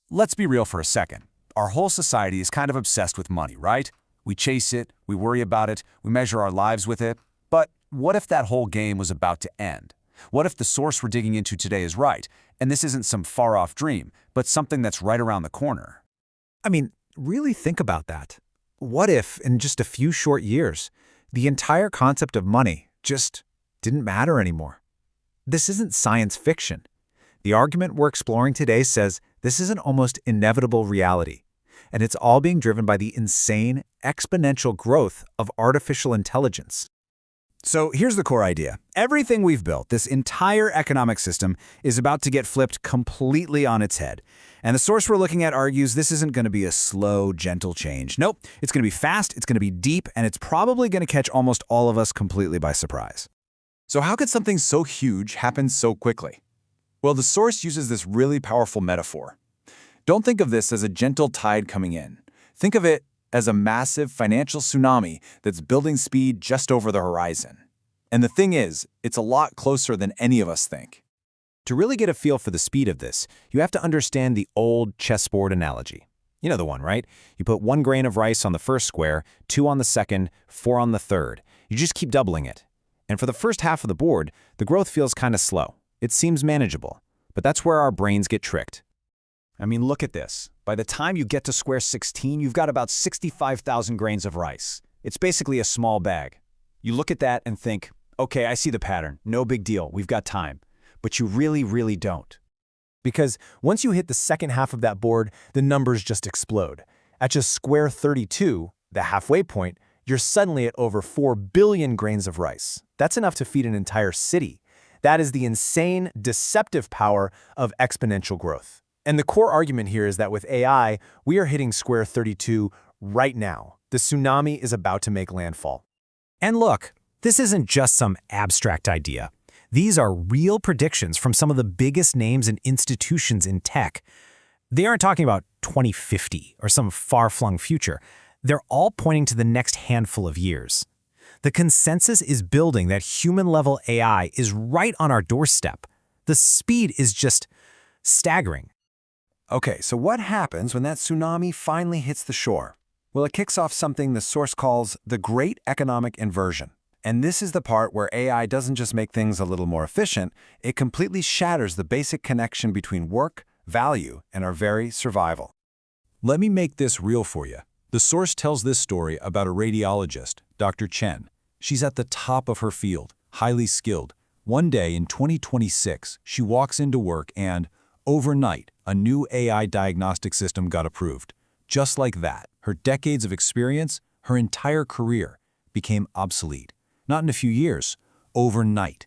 Let's be real for a second. Our whole society is kind of obsessed with money, right? We chase it, we worry about it, we measure our lives with it. But what if that whole game was about to end? What if the source we're digging into today is right, and this isn't some far-off dream, but something that's right around the corner? I mean, really think about that. What if, in just a few short years, the entire concept of money just didn't matter anymore? This isn't science fiction. The argument we're exploring today says this is an almost inevitable reality, and it's all being driven by the insane, exponential growth of artificial intelligence. So here's the core idea. Everything we've built, this entire economic system, is about to get flipped completely on its head. And the source we're looking at argues this isn't going to be a slow, gentle change. Nope, it's going to be fast, it's going to be deep, and it's probably going to catch almost all of us completely by surprise. So how could something so huge happen so quickly? Well, the source uses this really powerful metaphor. Don't think of this as a gentle tide coming in. Think of it as a massive financial tsunami that's building speed just over the horizon. And the thing is, it's a lot closer than any of us think. To really get a feel for the speed of this, you have to understand the old chessboard analogy. You know the one, right? You put 1 grain of rice on the first square, 2 on the second, 4 on the third. You just keep doubling it. And for the first half of the board, the growth feels kind of slow. It seems manageable. But that's where our brains get tricked. I mean, look at this. By the time you get to square 16, you've got about 65,000 grains of rice. It's basically a small bag. You look at that and think, okay, I see the pattern. No big deal. We've got time. But you really, really don't. Because once you hit the second half of that board, the numbers just explode. At just square 32, the halfway point, you're suddenly at over 4 billion grains of rice. That's enough to feed an entire city. That is the insane, deceptive power of exponential growth. And the core argument here is that with AI, we are hitting square 32 right now. The tsunami is about to make landfall. And look, this isn't just some abstract idea. These are real predictions from some of the biggest names and institutions in tech. They aren't talking about 2050 or some far-flung future. They're all pointing to the next handful of years. The consensus is building that human-level AI is right on our doorstep. The speed is just staggering. Okay, so what happens when that tsunami finally hits the shore? Well, it kicks off something the source calls the Great Economic Inversion. And this is the part where AI doesn't just make things a little more efficient, it completely shatters the basic connection between work, value, and our very survival. Let me make this real for you. The source tells this story about a radiologist, Dr. Chen. She's at the top of her field, highly skilled. One day in 2026, she walks into work and, overnight, a new AI diagnostic system got approved. Just like that, her decades of experience, her entire career, became obsolete. Not in a few years, overnight.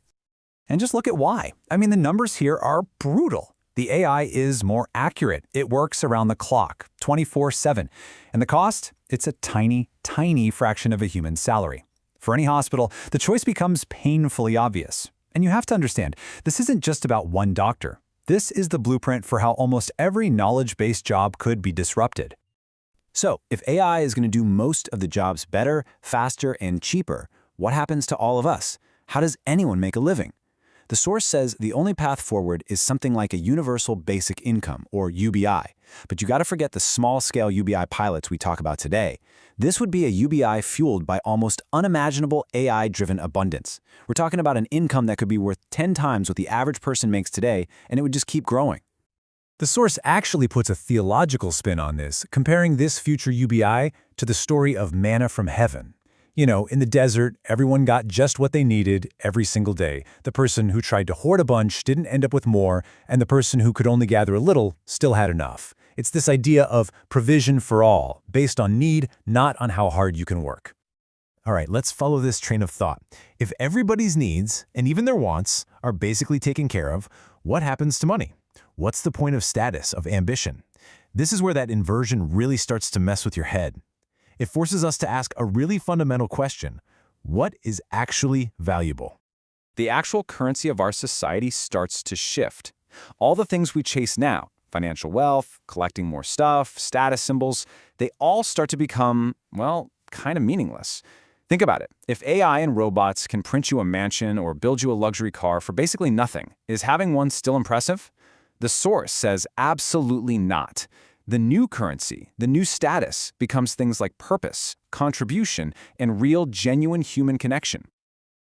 And just look at why. I mean, the numbers here are brutal. The AI is more accurate. It works around the clock, 24/7. And the cost? It's a tiny, tiny fraction of a human's salary. For any hospital, the choice becomes painfully obvious. And you have to understand, this isn't just about one doctor. This is the blueprint for how almost every knowledge-based job could be disrupted. So, if AI is going to do most of the jobs better, faster, and cheaper, what happens to all of us? How does anyone make a living? The source says the only path forward is something like a universal basic income, or UBI. But you got to forget the small-scale UBI pilots we talk about today. This would be a UBI fueled by almost unimaginable AI-driven abundance. We're talking about an income that could be worth 10 times what the average person makes today, and it would just keep growing. The source actually puts a theological spin on this, comparing this future UBI to the story of manna from heaven. You know, in the desert, everyone got just what they needed every single day. The person who tried to hoard a bunch didn't end up with more, and the person who could only gather a little still had enough. It's this idea of provision for all, based on need, not on how hard you can work. All right, let's follow this train of thought. If everybody's needs, and even their wants, are basically taken care of, what happens to money? What's the point of status, of ambition? This is where that inversion really starts to mess with your head. It forces us to ask a really fundamental question. What is actually valuable? The actual currency of our society starts to shift. All the things we chase now, financial wealth, collecting more stuff, status symbols, they all start to become, well, kind of meaningless. Think about it. If AI and robots can print you a mansion or build you a luxury car for basically nothing, is having one still impressive? The source says absolutely not. The new currency, the new status, becomes things like purpose, contribution, and real, genuine human connection.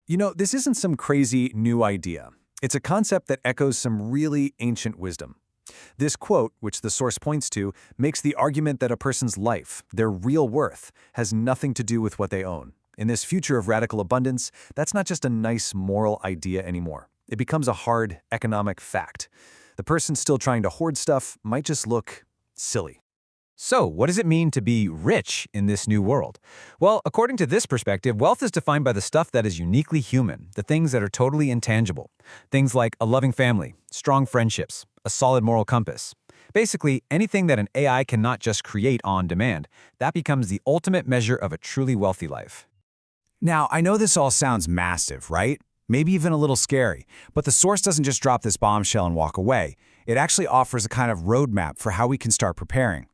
You know, this isn't some crazy new idea. It's a concept that echoes some really ancient wisdom. This quote, which the source points to, makes the argument that a person's life, their real worth, has nothing to do with what they own. In this future of radical abundance, that's not just a nice moral idea anymore. It becomes a hard economic fact. The person still trying to hoard stuff might just look silly. So, what does it mean to be rich in this new world? Well, according to this perspective, wealth is defined by the stuff that is uniquely human, the things that are totally intangible. Things like a loving family, strong friendships, a solid moral compass. Basically, anything that an AI cannot just create on demand. That becomes the ultimate measure of a truly wealthy life. Now, I know this all sounds massive, right? Maybe even a little scary, but the source doesn't just drop this bombshell and walk away. It actually offers a kind of roadmap for how we can start preparing.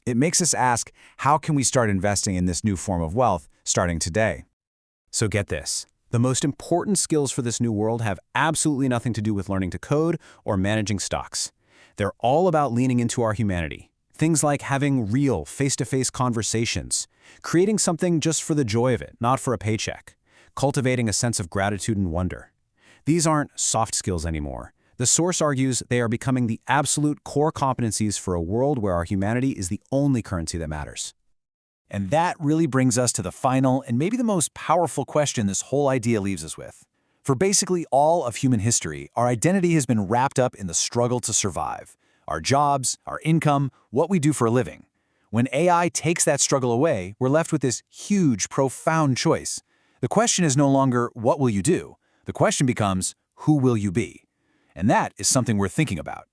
It makes us ask, how can we start investing in this new form of wealth starting today? So get this. The most important skills for this new world have absolutely nothing to do with learning to code or managing stocks. They're all about leaning into our humanity. Things like having real, face-to-face conversations, creating something just for the joy of it, not for a paycheck, cultivating a sense of gratitude and wonder. These aren't soft skills anymore. The source argues they are becoming the absolute core competencies for a world where our humanity is the only currency that matters. And that really brings us to the final and maybe the most powerful question this whole idea leaves us with. For basically all of human history, our identity has been wrapped up in the struggle to survive. Our jobs, our income, what we do for a living. When AI takes that struggle away, we're left with this huge, profound choice. The question is no longer, what will you do? The question becomes, who will you be? And that is something we're thinking about.